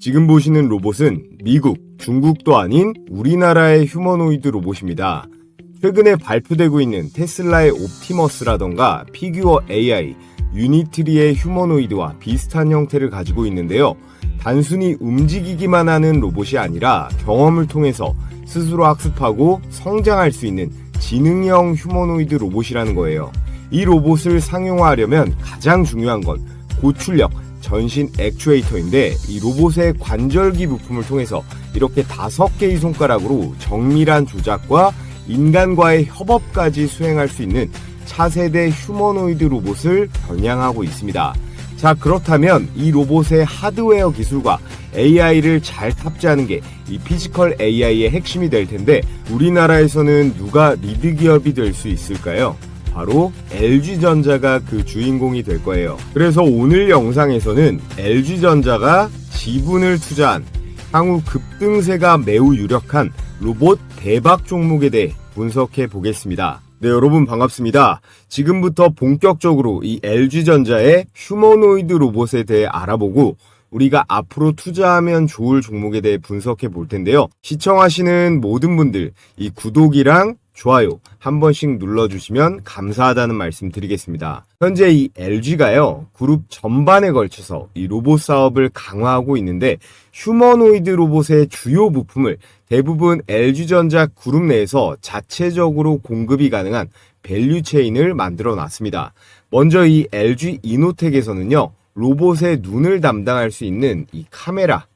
지금 보시는 로봇은 미국, 중국도 아닌 우리나라의 휴머노이드 로봇입니다. 최근에 발표되고 있는 테슬라의 옵티머스라던가 피규어 AI, 유니트리의 휴머노이드와 비슷한 형태를 가지고 있는데요. 단순히 움직이기만 하는 로봇이 아니라 경험을 통해서 스스로 학습하고 성장할 수 있는 지능형 휴머노이드 로봇이라는 거예요. 이 로봇을 상용화하려면 가장 중요한 건 고출력, 전신 액추에이터인데 이 로봇의 관절기 부품을 통해서 이렇게 5개의 손가락으로 정밀한 조작과 인간과의 협업까지 수행할 수 있는 차세대 휴머노이드 로봇을 겨냥하고 있습니다. 자, 그렇다면 이 로봇의 하드웨어 기술과 AI를 잘 탑재하는 게 이 피지컬 AI의 핵심이 될 텐데 우리나라에서는 누가 리드 기업이 될 수 있을까요? 바로 LG전자가 그 주인공이 될 거예요. 그래서 오늘 영상에서는 LG전자가 지분을 투자한 향후 급등세가 매우 유력한 로봇 대박 종목에 대해 분석해 보겠습니다. 네, 여러분 반갑습니다. 지금부터 본격적으로 이 LG전자의 휴머노이드 로봇에 대해 알아보고 우리가 앞으로 투자하면 좋을 종목에 대해 분석해 볼 텐데요. 시청하시는 모든 분들 이 구독이랑 좋아요 한 번씩 눌러주시면 감사하다는 말씀 드리겠습니다. 현재 이 LG가요 그룹 전반에 걸쳐서 이 로봇 사업을 강화하고 있는데 휴머노이드 로봇의 주요 부품을 대부분 LG전자 그룹 내에서 자체적으로 공급이 가능한 밸류체인을 만들어 놨습니다. 먼저 이 LG 이노텍에서는요 로봇의 눈을 담당할 수 있는 이 카메라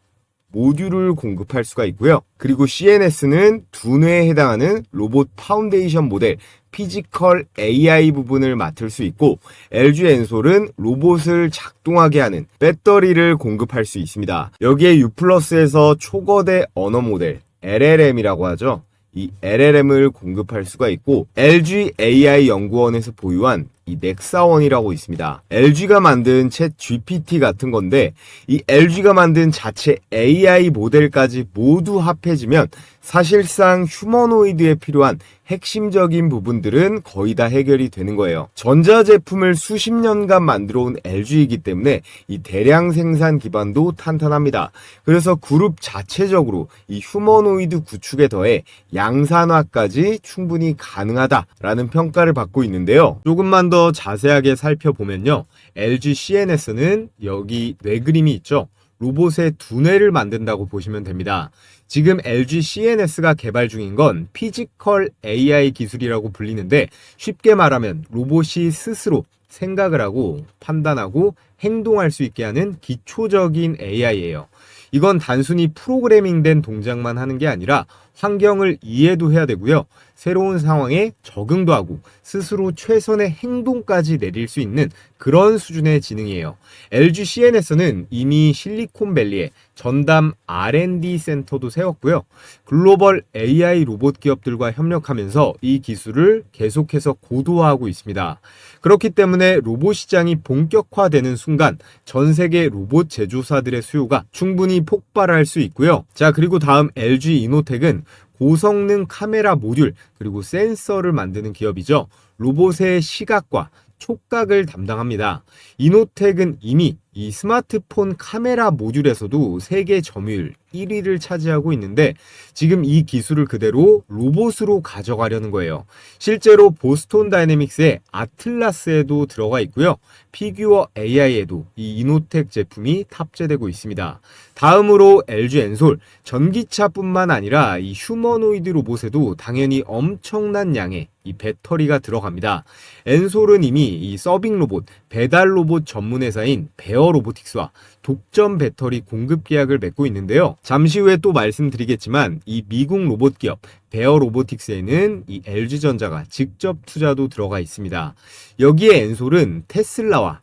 모듈을 공급할 수가 있고요. 그리고 CNS는 두뇌에 해당하는 로봇 파운데이션 모델 피지컬 AI 부분을 맡을 수 있고 LG 엔솔은 로봇을 작동하게 하는 배터리를 공급할 수 있습니다. 여기에 U+에서 초거대 언어 모델 LLM이라고 하죠. 이 LLM을 공급할 수가 있고 LG AI 연구원에서 보유한 이 넥사원이라고 있습니다. LG가 만든 챗 GPT 같은 건데 이 LG가 만든 자체 AI 모델까지 모두 합해지면 사실상 휴머노이드에 필요한 핵심적인 부분들은 거의 다 해결이 되는 거예요. 전자제품을 수십 년간 만들어 온 LG이기 때문에 이 대량 생산 기반도 탄탄합니다. 그래서 그룹 자체적으로 이 휴머노이드 구축에 더해 양산화까지 충분히 가능하다라는 평가를 받고 있는데요. 조금만 더 자세하게 살펴보면요. LG CNS는 여기 뇌 그림이 있죠. 로봇의 두뇌를 만든다고 보시면 됩니다. 지금 LG CNS가 개발 중인 건 피지컬 AI 기술이라고 불리는데 쉽게 말하면 로봇이 스스로 생각을 하고 판단하고 행동할 수 있게 하는 기초적인 AI예요. 이건 단순히 프로그래밍된 동작만 하는 게 아니라 환경을 이해도 해야 되고요. 새로운 상황에 적응도 하고 스스로 최선의 행동까지 내릴 수 있는 그런 수준의 지능이에요. LG CNS는 이미 실리콘밸리에 전담 R&D 센터도 세웠고요. 글로벌 AI 로봇 기업들과 협력하면서 이 기술을 계속해서 고도화하고 있습니다. 그렇기 때문에 로봇 시장이 본격화되는 순간 전 세계 로봇 제조사들의 수요가 충분히 폭발할 수 있고요. 자, 그리고 다음 LG 이노텍은 고성능 카메라 모듈 그리고 센서를 만드는 기업이죠. 로봇의 시각과 촉각을 담당합니다. 이노텍은 이미 이 스마트폰 카메라 모듈에서도 세계 점유율 1위를 차지하고 있는데 지금 이 기술을 그대로 로봇으로 가져가려는 거예요. 실제로 보스톤 다이내믹스의 아틀라스에도 들어가 있고요. 피규어 AI에도 이 이노텍 제품이 탑재되고 있습니다. 다음으로 LG 엔솔, 전기차뿐만 아니라 이 휴머노이드 로봇에도 당연히 엄청난 양의 이 배터리가 들어갑니다. 엔솔은 이미 이 서빙 로봇, 배달 로봇 전문 회사인 베어 로보틱스와 독점 배터리 공급 계약을 맺고 있는데요. 잠시 후에 또 말씀드리겠지만 이 미국 로봇 기업 베어 로보틱스에는 이 LG전자가 직접 투자도 들어가 있습니다. 여기에 엔솔은 테슬라와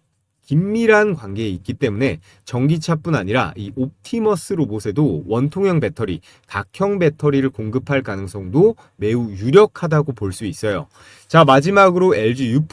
긴밀한 관계에 있기 때문에 전기차뿐 아니라 이 옵티머스 로봇에도 원통형 배터리, 각형 배터리를 공급할 가능성도 매우 유력하다고 볼 수 있어요. 자, 마지막으로 LG U+,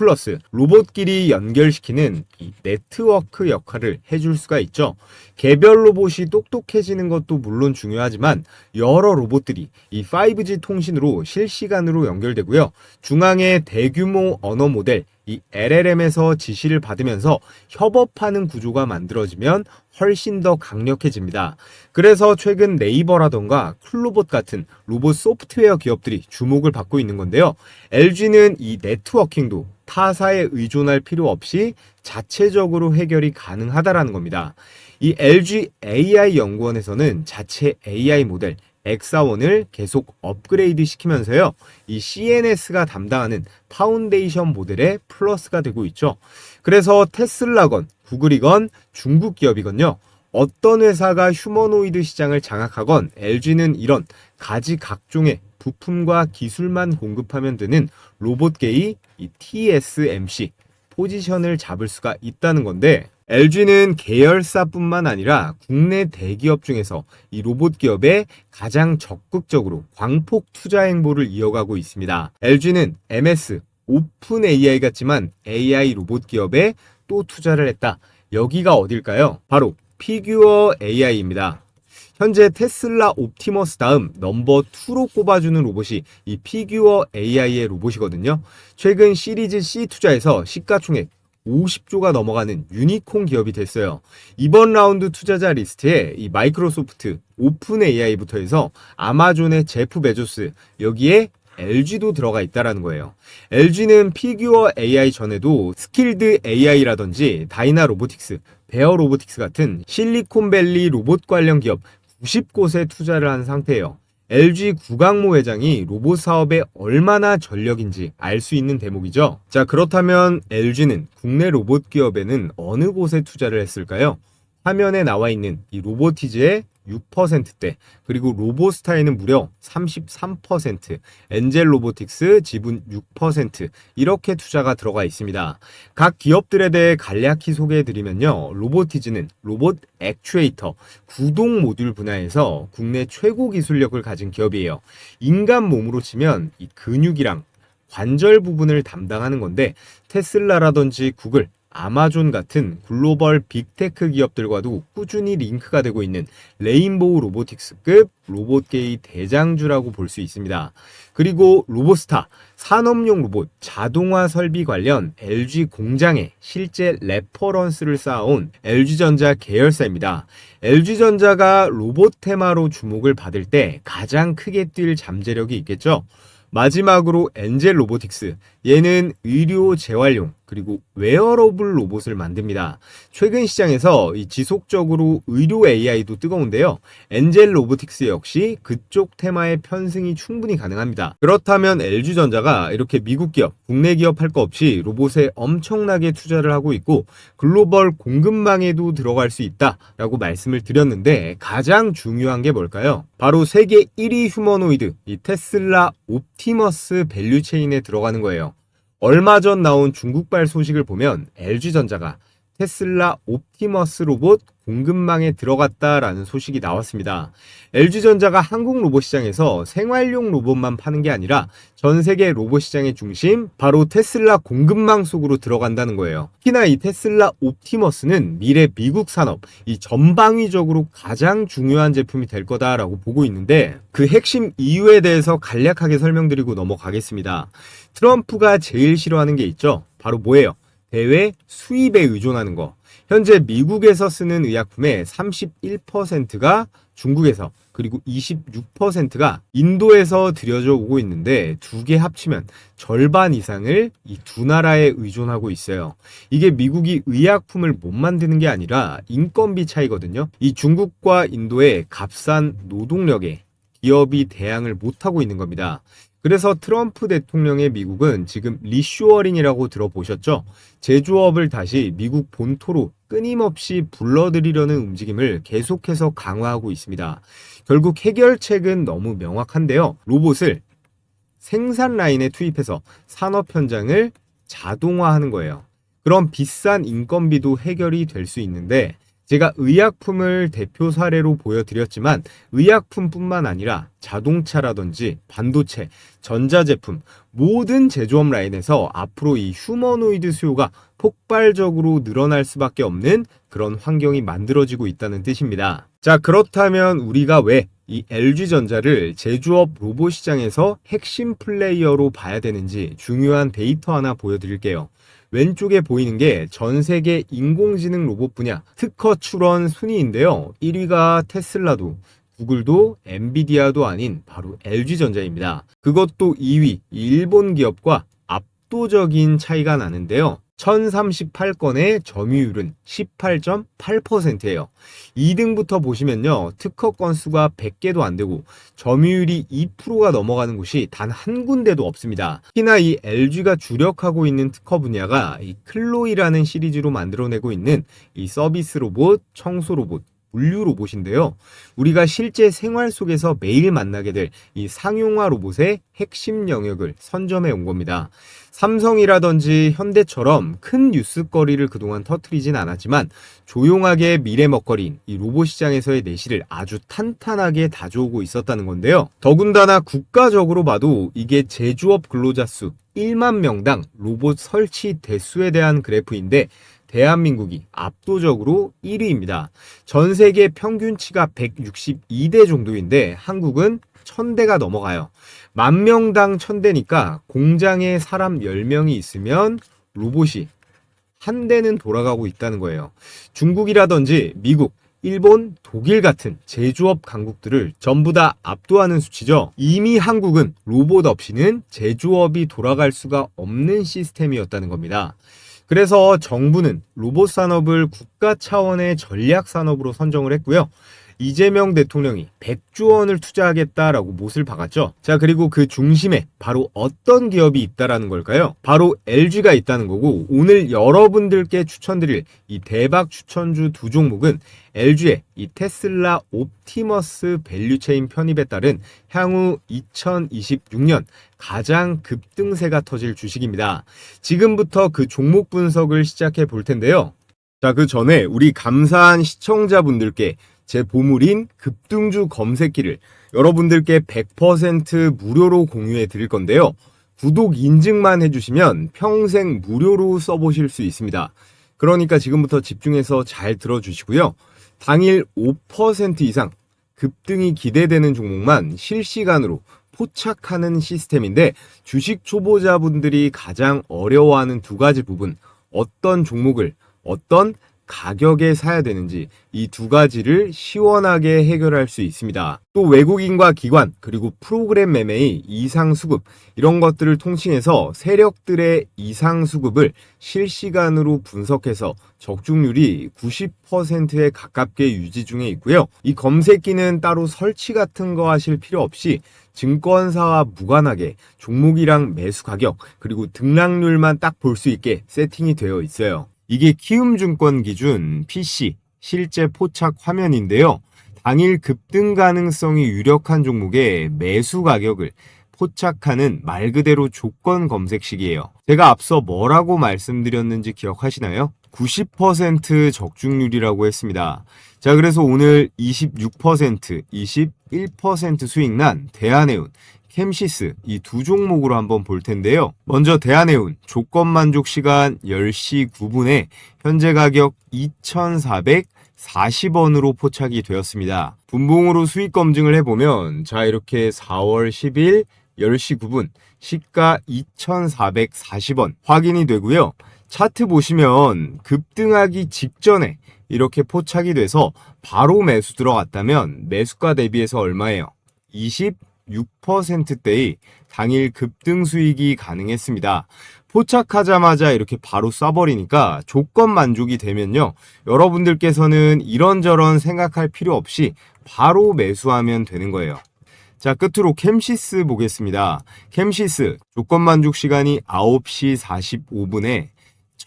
로봇끼리 연결시키는 이 네트워크 역할을 해줄 수가 있죠. 개별 로봇이 똑똑해지는 것도 물론 중요하지만 여러 로봇들이 이 5G 통신으로 실시간으로 연결되고요. 중앙에 대규모 언어 모델 이 LLM에서 지시를 받으면서 협업하는 구조가 만들어지면 훨씬 더 강력해집니다. 그래서 최근 네이버라던가 클로봇 같은 로봇 소프트웨어 기업들이 주목을 받고 있는 건데요. LG는 이 네트워킹도 타사에 의존할 필요 없이 자체적으로 해결이 가능하다라는 겁니다. 이 LG AI 연구원에서는 자체 AI 모델 엑사원을 계속 업그레이드 시키면서요. 이 CNS가 담당하는 파운데이션 모델에 플러스가 되고 있죠. 그래서 테슬라건, 구글이건 중국 기업이건요. 어떤 회사가 휴머노이드 시장을 장악하건 LG는 이런 가지각종의 부품과 기술만 공급하면 되는 로봇계의 이 TSMC 포지션을 잡을 수가 있다는 건데, LG는 계열사뿐만 아니라 국내 대기업 중에서 이 로봇 기업에 가장 적극적으로 광폭 투자 행보를 이어가고 있습니다. LG는 MS, 오픈 AI 같지만 AI 로봇 기업에 또 투자를 했다. 여기가 어딜까요? 바로 피규어 AI입니다. 현재 테슬라 옵티머스 다음 넘버 2로 꼽아주는 로봇이 이 피규어 AI의 로봇이거든요. 최근 시리즈 C 투자에서 시가총액 50조가 넘어가는 유니콘 기업이 됐어요. 이번 라운드 투자자 리스트에 이 마이크로소프트, 오픈 AI부터 해서 아마존의 제프 베조스, 여기에 LG도 들어가 있다라는 거예요. LG는 피규어 AI 전에도 스킬드 AI라든지 다이나 로보틱스, 베어 로보틱스 같은 실리콘밸리 로봇 관련 기업 90곳에 투자를 한 상태예요. LG 구강모 회장이 로봇 사업에 얼마나 전력인지 알 수 있는 대목이죠. 자, 그렇다면 LG는 국내 로봇 기업에는 어느 곳에 투자를 했을까요? 화면에 나와 있는 이 로보티즈의 6%대, 그리고 로보스타에는 무려 33%, 엔젤 로보틱스 지분 6%, 이렇게 투자가 들어가 있습니다. 각 기업들에 대해 간략히 소개해드리면요. 로보티즈는 로봇 액추에이터, 구동 모듈 분야에서 국내 최고 기술력을 가진 기업이에요. 인간 몸으로 치면 이 근육이랑 관절 부분을 담당하는 건데, 테슬라라든지 구글, 아마존 같은 글로벌 빅테크 기업들과도 꾸준히 링크가 되고 있는 레인보우 로보틱스급 로봇계의 대장주라고 볼 수 있습니다. 그리고 로보스타, 산업용 로봇 자동화 설비 관련 LG 공장에 실제 레퍼런스를 쌓아온 LG전자 계열사입니다. LG전자가 로봇 테마로 주목을 받을 때 가장 크게 뛸 잠재력이 있겠죠. 마지막으로 엔젤 로보틱스, 얘는 의료 재활용 그리고 웨어러블 로봇을 만듭니다. 최근 시장에서 지속적으로 의료 AI도 뜨거운데요. 엔젤 로보틱스 역시 그쪽 테마의 편승이 충분히 가능합니다. 그렇다면 LG전자가 이렇게 미국 기업, 국내 기업 할 거 없이 로봇에 엄청나게 투자를 하고 있고 글로벌 공급망에도 들어갈 수 있다라고 말씀을 드렸는데, 가장 중요한 게 뭘까요? 바로 세계 1위 휴머노이드, 이 테슬라 옵티머스 밸류체인에 들어가는 거예요. 얼마 전 나온 중국발 소식을 보면 LG전자가 테슬라 옵티머스 로봇 공급망에 들어갔다라는 소식이 나왔습니다. LG전자가 한국 로봇 시장에서 생활용 로봇만 파는 게 아니라 전 세계 로봇 시장의 중심, 바로 테슬라 공급망 속으로 들어간다는 거예요. 특히나 이 테슬라 옵티머스는 미래 미국 산업, 이 전방위적으로 가장 중요한 제품이 될 거다라고 보고 있는데, 그 핵심 이유에 대해서 간략하게 설명드리고 넘어가겠습니다. 트럼프가 제일 싫어하는 게 있죠. 바로 뭐예요? 대외 수입에 의존하는 거. 현재 미국에서 쓰는 의약품의 31%가 중국에서, 그리고 26%가 인도에서 들여져 오고 있는데, 두 개 합치면 절반 이상을 이 두 나라에 의존하고 있어요. 이게 미국이 의약품을 못 만드는 게 아니라 인건비 차이거든요. 이 중국과 인도의 값싼 노동력에 기업이 대항을 못하고 있는 겁니다. 그래서 트럼프 대통령의 미국은 지금 리쇼어링이라고 들어보셨죠? 제조업을 다시 미국 본토로 끊임없이 불러들이려는 움직임을 계속해서 강화하고 있습니다. 결국 해결책은 너무 명확한데요. 로봇을 생산 라인에 투입해서 산업 현장을 자동화하는 거예요. 그럼 비싼 인건비도 해결이 될 수 있는데, 제가 의약품을 대표 사례로 보여드렸지만 의약품뿐만 아니라 자동차라든지 반도체, 전자제품, 모든 제조업 라인에서 앞으로 이 휴머노이드 수요가 폭발적으로 늘어날 수밖에 없는 그런 환경이 만들어지고 있다는 뜻입니다. 자, 그렇다면 우리가 왜 이 LG전자를 제조업 로봇 시장에서 핵심 플레이어로 봐야 되는지 중요한 데이터 하나 보여드릴게요. 왼쪽에 보이는 게 전 세계 인공지능 로봇 분야 특허 출원 순위인데요. 1위가 테슬라도 구글도 엔비디아도 아닌 바로 LG전자입니다. 그것도 2위 일본 기업과 압도적인 차이가 나는데요. 1038건의 점유율은 18.8%예요. 2등부터 보시면요. 특허 건수가 100개도 안 되고 점유율이 2%가 넘어가는 곳이 단 한 군데도 없습니다. 특히나 이 LG가 주력하고 있는 특허 분야가 이 클로이라는 시리즈로 만들어내고 있는 이 서비스 로봇, 청소 로봇, 물류 로봇인데요. 우리가 실제 생활 속에서 매일 만나게 될 이 상용화 로봇의 핵심 영역을 선점해 온 겁니다. 삼성이라든지 현대처럼 큰 뉴스거리를 그동안 터뜨리진 않았지만 조용하게 미래 먹거리인 이 로봇 시장에서의 내실을 아주 탄탄하게 다져오고 있었다는 건데요. 더군다나 국가적으로 봐도 이게 제조업 근로자 수 1만 명당 로봇 설치 대수에 대한 그래프인데 대한민국이 압도적으로 1위입니다. 전 세계 평균치가 162대 정도인데 한국은 1000대가 넘어가요. 10,000명당 1000대니까 공장에 사람 10명이 있으면 로봇이 한 대는 돌아가고 있다는 거예요. 중국이라든지 미국, 일본, 독일 같은 제조업 강국들을 전부 다 압도하는 수치죠. 이미 한국은 로봇 없이는 제조업이 돌아갈 수가 없는 시스템이었다는 겁니다. 그래서 정부는 로봇 산업을 국가 차원의 전략 산업으로 선정을 했고요. 이재명 대통령이 100조 원을 투자하겠다라고 못을 박았죠. 자, 그리고 그 중심에 바로 어떤 기업이 있다라는 걸까요? 바로 LG가 있다는 거고, 오늘 여러분들께 추천드릴 이 대박 추천주 두 종목은 LG의 이 테슬라 옵티머스 밸류체인 편입에 따른 향후 2026년 가장 급등세가 터질 주식입니다. 지금부터 그 종목 분석을 시작해 볼 텐데요. 자, 그 전에 우리 감사한 시청자분들께 제 보물인 급등주 검색기를 여러분들께 100% 무료로 공유해 드릴 건데요. 구독 인증만 해주시면 평생 무료로 써보실 수 있습니다. 그러니까 지금부터 집중해서 잘 들어주시고요. 당일 5% 이상 급등이 기대되는 종목만 실시간으로 포착하는 시스템인데, 주식 초보자분들이 가장 어려워하는 두 가지 부분, 어떤 종목을 어떤 가격에 사야 되는지, 이 두 가지를 시원하게 해결할 수 있습니다. 또 외국인과 기관, 그리고 프로그램 매매의 이상 수급, 이런 것들을 통칭해서 세력들의 이상 수급을 실시간으로 분석해서 적중률이 90%에 가깝게 유지 중에 있고요. 이 검색기는 따로 설치 같은 거 하실 필요 없이 증권사와 무관하게 종목이랑 매수 가격, 그리고 등락률만 딱 볼 수 있게 세팅이 되어 있어요. 이게 키움증권 기준 PC 실제 포착 화면인데요. 당일 급등 가능성이 유력한 종목의 매수 가격을 포착하는 말 그대로 조건 검색식이에요. 제가 앞서 뭐라고 말씀드렸는지 기억하시나요? 90% 적중률이라고 했습니다. 자, 그래서 오늘 26%, 21% 수익 난 대한해운, 캠시스, 이 두 종목으로 한번 볼 텐데요. 먼저 대한해운 조건 만족 시간 10시 9분에 현재 가격 2,440원으로 포착이 되었습니다. 분봉으로 수익 검증을 해보면, 자, 이렇게 4월 10일 10시 9분 시가 2,440원 확인이 되고요. 차트 보시면 급등하기 직전에 이렇게 포착이 돼서 바로 매수 들어갔다면 매수가 대비해서 얼마예요? 26%대의 당일 급등 수익이 가능했습니다. 포착하자마자 이렇게 바로 쏴버리니까 조건 만족이 되면요, 여러분들께서는 이런저런 생각할 필요 없이 바로 매수하면 되는 거예요. 자, 끝으로 캠시스 보겠습니다. 캠시스 조건 만족 시간이 9시 45분에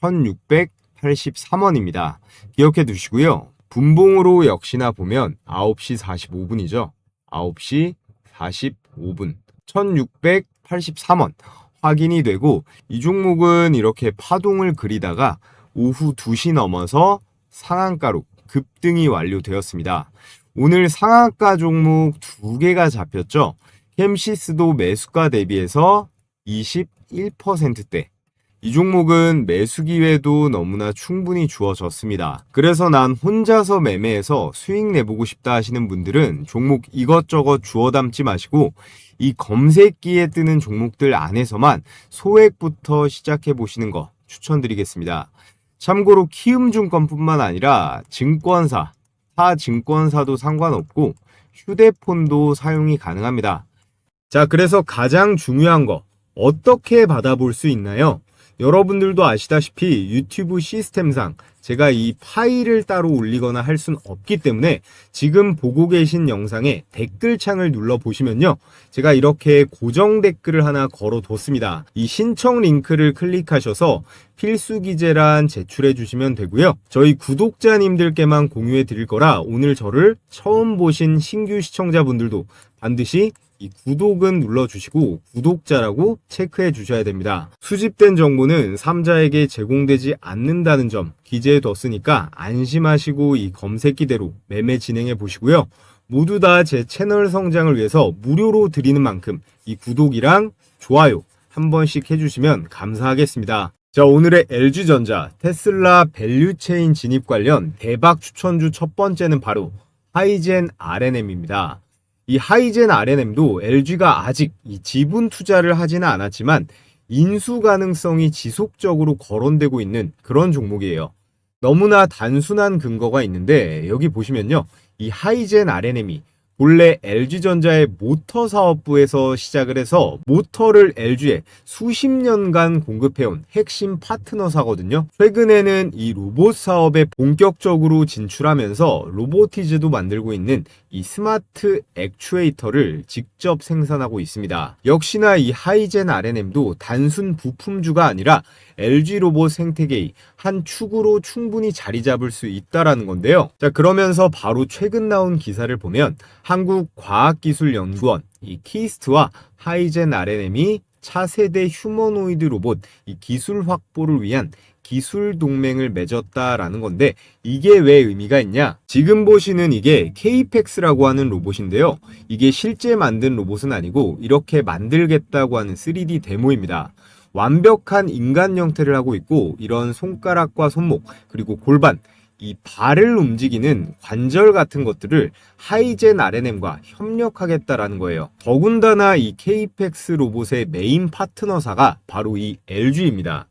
1683원입니다. 기억해 두시고요. 분봉으로 역시나 보면 9시 45분이죠. 9시 45분 1683원 확인이 되고, 이 종목은 이렇게 파동을 그리다가 오후 2시 넘어서 상한가로 급등이 완료되었습니다. 오늘 상한가 종목 2개가 잡혔죠. 캠시스도 매수가 대비해서 21%대. 이 종목은 매수 기회도 너무나 충분히 주어졌습니다. 그래서 난 혼자서 매매해서 수익 내보고 싶다 하시는 분들은 종목 이것저것 주워 담지 마시고 이 검색기에 뜨는 종목들 안에서만 소액부터 시작해 보시는 거 추천드리겠습니다. 참고로 키움증권뿐만 아니라 증권사, 타 증권사도 상관없고 휴대폰도 사용이 가능합니다. 자, 그래서 가장 중요한 거 어떻게 받아볼 수 있나요? 여러분들도 아시다시피 유튜브 시스템상 제가 이 파일을 따로 올리거나 할 순 없기 때문에 지금 보고 계신 영상에 댓글창을 눌러보시면요, 제가 이렇게 고정 댓글을 하나 걸어뒀습니다. 이 신청 링크를 클릭하셔서 필수 기재란 제출해 주시면 되고요. 저희 구독자님들께만 공유해 드릴 거라 오늘 저를 처음 보신 신규 시청자분들도 반드시 이 구독은 눌러주시고 구독자라고 체크해 주셔야 됩니다. 수집된 정보는 3자에게 제공되지 않는다는 점 기재해 뒀으니까 안심하시고 이 검색기대로 매매 진행해 보시고요. 모두 다 제 채널 성장을 위해서 무료로 드리는 만큼 이 구독이랑 좋아요 한 번씩 해주시면 감사하겠습니다. 자, 오늘의 LG전자 테슬라 밸류체인 진입 관련 대박 추천주 첫 번째는 바로 하이젠 RNM입니다. 이 하이젠 RNM도 LG가 아직 이 지분 투자를 하지는 않았지만 인수 가능성이 지속적으로 거론되고 있는 그런 종목이에요. 너무나 단순한 근거가 있는데 여기 보시면요, 이 하이젠 RNM이 본래 LG전자의 모터 사업부에서 시작을 해서 모터를 LG에 수십 년간 공급해온 핵심 파트너사거든요. 최근에는 이 로봇 사업에 본격적으로 진출하면서 로보티즈도 만들고 있는 이 스마트 액추에이터를 직접 생산하고 있습니다. 역시나 이 하이젠 RNM도 단순 부품주가 아니라 LG 로봇 생태계의 한 축으로 충분히 자리 잡을 수 있다라는 건데요. 자, 그러면서 바로 최근 나온 기사를 보면 한국과학기술연구원 이 키스트와 하이젠 RNM이 차세대 휴머노이드 로봇 이 기술 확보를 위한 기술 동맹을 맺었다라는 건데, 이게 왜 의미가 있냐? 지금 보시는 이게 KPEX라고 하는 로봇인데요. 이게 실제 만든 로봇은 아니고 이렇게 만들겠다고 하는 3D 데모입니다. 완벽한 인간 형태를 하고 있고 이런 손가락과 손목 그리고 골반, 이 발을 움직이는 관절 같은 것들을 하이젠 RNM과 협력하겠다라는 거예요. 더군다나 이 KPEX 로봇의 메인 파트너사가 바로 이 LG입니다.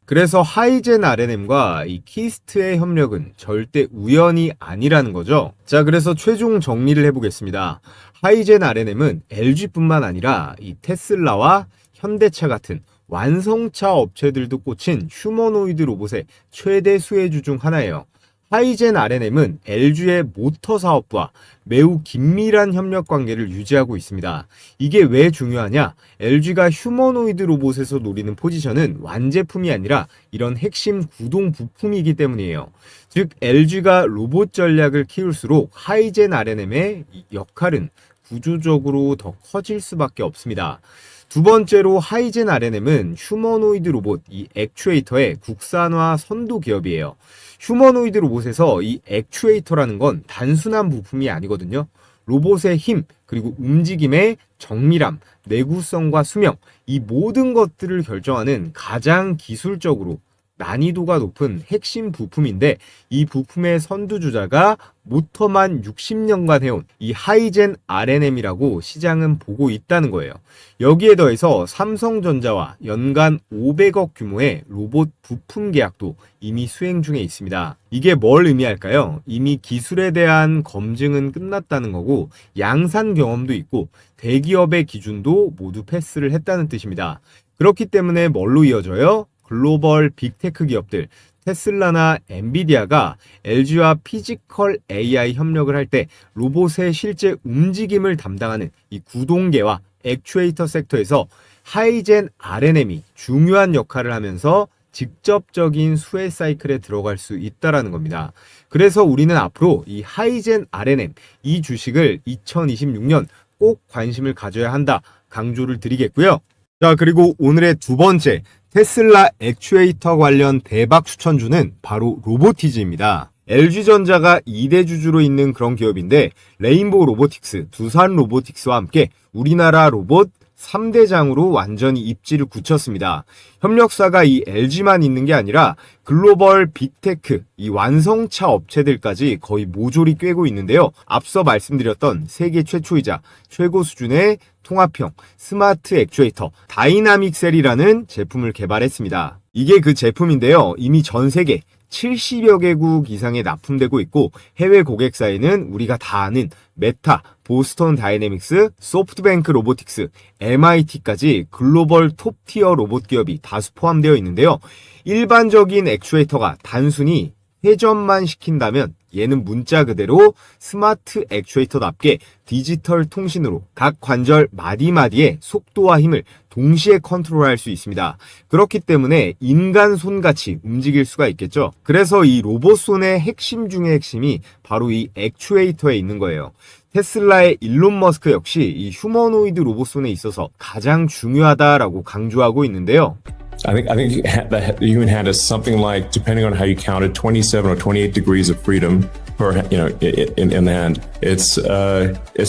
그래서 하이젠 RNM과 이 키스트의 협력은 절대 우연이 아니라는 거죠. 자, 그래서 최종 정리를 해보겠습니다. 하이젠 RNM은 LG뿐만 아니라 이 테슬라와 현대차 같은 완성차 업체들도 꽂힌 휴머노이드 로봇의 최대 수혜주 중 하나예요. 하이젠 RNM은 LG의 모터 사업부와 매우 긴밀한 협력 관계를 유지하고 있습니다. 이게 왜 중요하냐? LG가 휴머노이드 로봇에서 노리는 포지션은 완제품이 아니라 이런 핵심 구동 부품이기 때문이에요. 즉, LG가 로봇 전략을 키울수록 하이젠 RNM의 역할은 구조적으로 더 커질 수밖에 없습니다. 두 번째로 하이젠 RNM은 휴머노이드 로봇 이 액추에이터의 국산화 선도 기업이에요. 휴머노이드 로봇에서 이 액추에이터라는 건 단순한 부품이 아니거든요. 로봇의 힘, 그리고 움직임의 정밀함, 내구성과 수명, 이 모든 것들을 결정하는 가장 기술적으로 난이도가 높은 핵심 부품인데, 이 부품의 선두주자가 모터만 60년간 해온 이 하이젠 RNM이라고 시장은 보고 있다는 거예요. 여기에 더해서 삼성전자와 연간 500억 규모의 로봇 부품 계약도 이미 수행 중에 있습니다. 이게 뭘 의미할까요? 이미 기술에 대한 검증은 끝났다는 거고 양산 경험도 있고 대기업의 기준도 모두 패스를 했다는 뜻입니다. 그렇기 때문에 뭘로 이어져요? 글로벌 빅테크 기업들 테슬라나 엔비디아가 LG와 피지컬 AI 협력을 할 때 로봇의 실제 움직임을 담당하는 이 구동계와 액추에이터 섹터에서 하이젠 RNM이 중요한 역할을 하면서 직접적인 수혜 사이클에 들어갈 수 있다는 겁니다. 그래서 우리는 앞으로 이 하이젠 RNM 이 주식을 2026년 꼭 관심을 가져야 한다 강조를 드리겠고요. 자, 그리고 오늘의 두 번째 테슬라 액추에이터 관련 대박 추천주는 바로 로보티즈입니다. LG전자가 2대 주주로 있는 그런 기업인데 레인보우 로보틱스, 두산 로보틱스와 함께 우리나라 로봇 3대장으로 완전히 입지를 굳혔습니다. 협력사가 이 LG만 있는 게 아니라 글로벌 빅테크, 이 완성차 업체들까지 거의 모조리 꿰고 있는데요. 앞서 말씀드렸던 세계 최초이자 최고 수준의 통합형 스마트 액추에이터 다이나믹셀이라는 제품을 개발했습니다. 이게 그 제품인데요. 이미 전 세계 70여 개국 이상에 납품되고 있고 해외 고객사에는 우리가 다 아는 메타, 보스턴 다이내믹스, 소프트뱅크 로보틱스, MIT까지 글로벌 톱티어 로봇 기업이 다수 포함되어 있는데요. 일반적인 액추에이터가 단순히 회전만 시킨다면 얘는 문자 그대로 스마트 액추에이터답게 디지털 통신으로 각 관절 마디마디의 속도와 힘을 동시에 컨트롤할 수 있습니다. 그렇기 때문에 인간 손같이 움직일 수가 있겠죠. 그래서 이 로봇손의 핵심 중의 핵심이 바로 이 액추에이터에 있는 거예요. 테슬라의 일론 머스크 역시 이 휴머노이드 로봇손에 있어서 가장 중요하다라고 강조하고 있는데요. I think the human hand has something like, depending on how you count it, 27 or 28 degrees of freedom per, in the hand. It's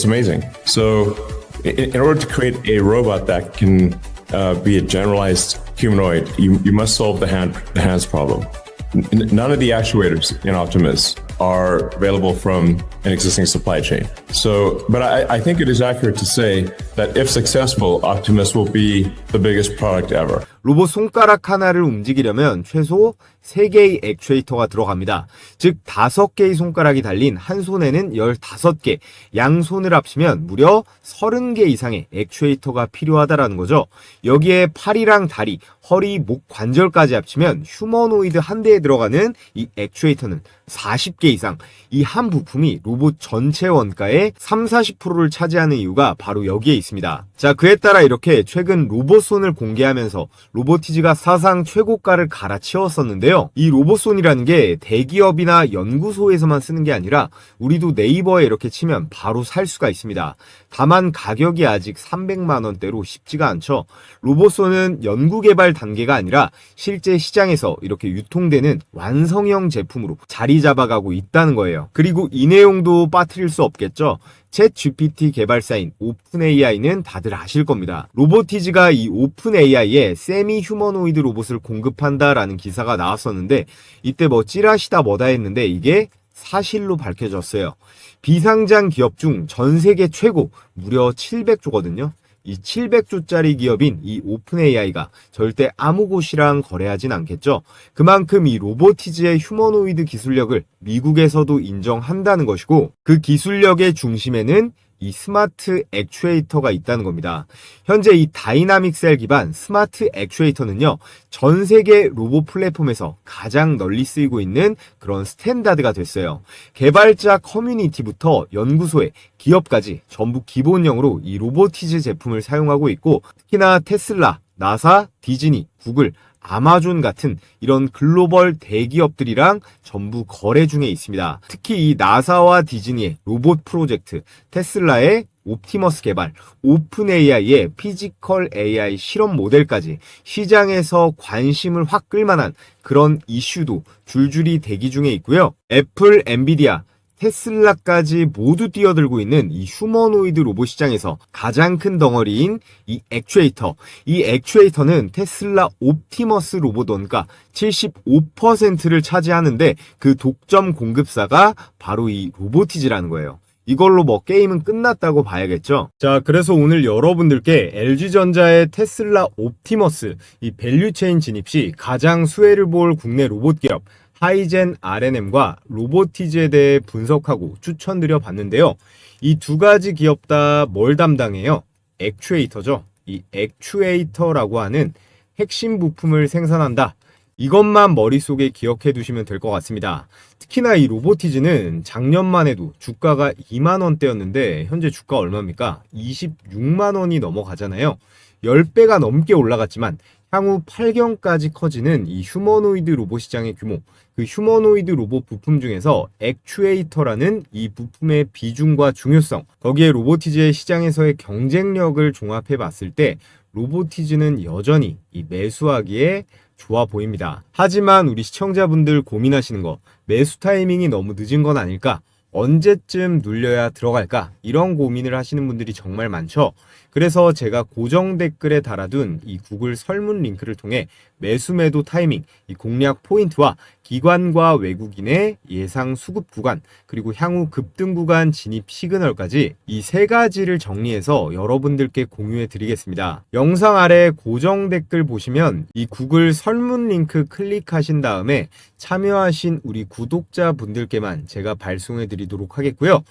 amazing. So, in order to create a robot that can be a generalized humanoid, you must solve the hands problem. None of the actuators in Optimus are available from an existing supply chain. So, but I think it is accurate to say that if successful, Optimus will be the biggest product ever. 로봇 손가락 하나를 움직이려면 최소 3개의 액추에이터가 들어갑니다. 즉 5개의 손가락이 달린 한 손에는 15개, 양손을 합치면 무려 30개 이상의 액추에이터가 필요하다라는 거죠. 여기에 팔이랑 다리, 허리, 목 관절까지 합치면 휴머노이드 한 대에 들어가는 이 액추에이터는 40개 이상. 이 한 부품이 로봇 전체 원가의 30-40%를 차지하는 이유가 바로 여기에 있습니다. 자, 그에 따라 이렇게 최근 로봇손을 공개하면서 로보티즈가 사상 최고가를 갈아치웠었는데요. 이 로봇손이라는 게 대기업이나 연구소에서만 쓰는 게 아니라 우리도 네이버에 이렇게 치면 바로 살 수가 있습니다. 다만 가격이 아직 300만 원대로 쉽지가 않죠. 로봇손은 연구개발 단계가 아니라 실제 시장에서 이렇게 유통되는 완성형 제품으로 자리 잡아가고 있다는 거예요. 그리고 이 내용도 빠뜨릴 수 없겠죠. 챗 GPT 개발사인 오픈AI는 다들 아실 겁니다. 로보티즈가 이 오픈AI에 세미 휴머노이드 로봇을 공급한다라는 기사가 나왔었는데 이때 뭐 찌라시다 뭐다 했는데 이게 사실로 밝혀졌어요. 비상장 기업 중 전 세계 최고 무려 700조거든요. 이 700조짜리 기업인 이 오픈AI가 절대 아무 곳이랑 거래하진 않겠죠. 그만큼 이 로보티즈의 휴머노이드 기술력을 미국에서도 인정한다는 것이고 그 기술력의 중심에는 이 스마트 액추에이터가 있다는 겁니다. 현재 이 다이나믹 셀 기반 스마트 액추에이터는요, 전 세계 로봇 플랫폼에서 가장 널리 쓰이고 있는 그런 스탠다드가 됐어요. 개발자 커뮤니티부터 연구소에 기업까지 전부 기본형으로 이 로보티즈 제품을 사용하고 있고, 특히나 테슬라, 나사, 디즈니, 구글, 아마존 같은 이런 글로벌 대기업들이랑 전부 거래 중에 있습니다. 특히 이 나사와 디즈니의 로봇 프로젝트, 테슬라의 옵티머스 개발, 오픈AI의 피지컬 AI 실험 모델까지 시장에서 관심을 확 끌만한 그런 이슈도 줄줄이 대기 중에 있고요. 애플, 엔비디아, 테슬라까지 모두 뛰어들고 있는 이 휴머노이드 로봇 시장에서 가장 큰 덩어리인 이 액추에이터. 이 액추에이터는 테슬라 옵티머스 로봇 원가 75%를 차지하는데 그 독점 공급사가 바로 이 로보티즈라는 거예요. 이걸로 뭐 게임은 끝났다고 봐야겠죠. 자, 그래서 오늘 여러분들께 LG전자의 테슬라 옵티머스 이 밸류체인 진입 시 가장 수혜를 볼 국내 로봇 기업 하이젠 R&M과 로보티즈에 대해 분석하고 추천드려 봤는데요. 이 두 가지 기업 다 뭘 담당해요? 액추에이터죠. 이 액추에이터라고 하는 핵심 부품을 생산한다. 이것만 머릿속에 기억해 두시면 될 것 같습니다. 특히나 이 로보티즈는 작년만 해도 주가가 2만 원대였는데 현재 주가 얼마입니까? 26만 원이 넘어가잖아요. 10배가 넘게 올라갔지만 향후 8경까지 커지는 이 휴머노이드 로봇 시장의 규모, 그 휴머노이드 로봇 부품 중에서 액추에이터라는 이 부품의 비중과 중요성, 거기에 로보티즈의 시장에서의 경쟁력을 종합해 봤을 때 로보티즈는 여전히 이 매수하기에 좋아 보입니다. 하지만 우리 시청자분들 고민하시는 거, 매수 타이밍이 너무 늦은 건 아닐까? 언제쯤 눌려야 들어갈까? 이런 고민을 하시는 분들이 정말 많죠. 그래서 제가 고정 댓글에 달아둔 이 구글 설문 링크를 통해 매수 매도 타이밍, 이 공략 포인트와 기관과 외국인의 예상 수급 구간, 그리고 향후 급등 구간 진입 시그널까지 이 세 가지를 정리해서 여러분들께 공유해 드리겠습니다. 영상 아래 고정 댓글 보시면 이 구글 설문 링크 클릭하신 다음에 참여하신 우리 구독자분들께만 제가 발송해 드리도록 하겠고요.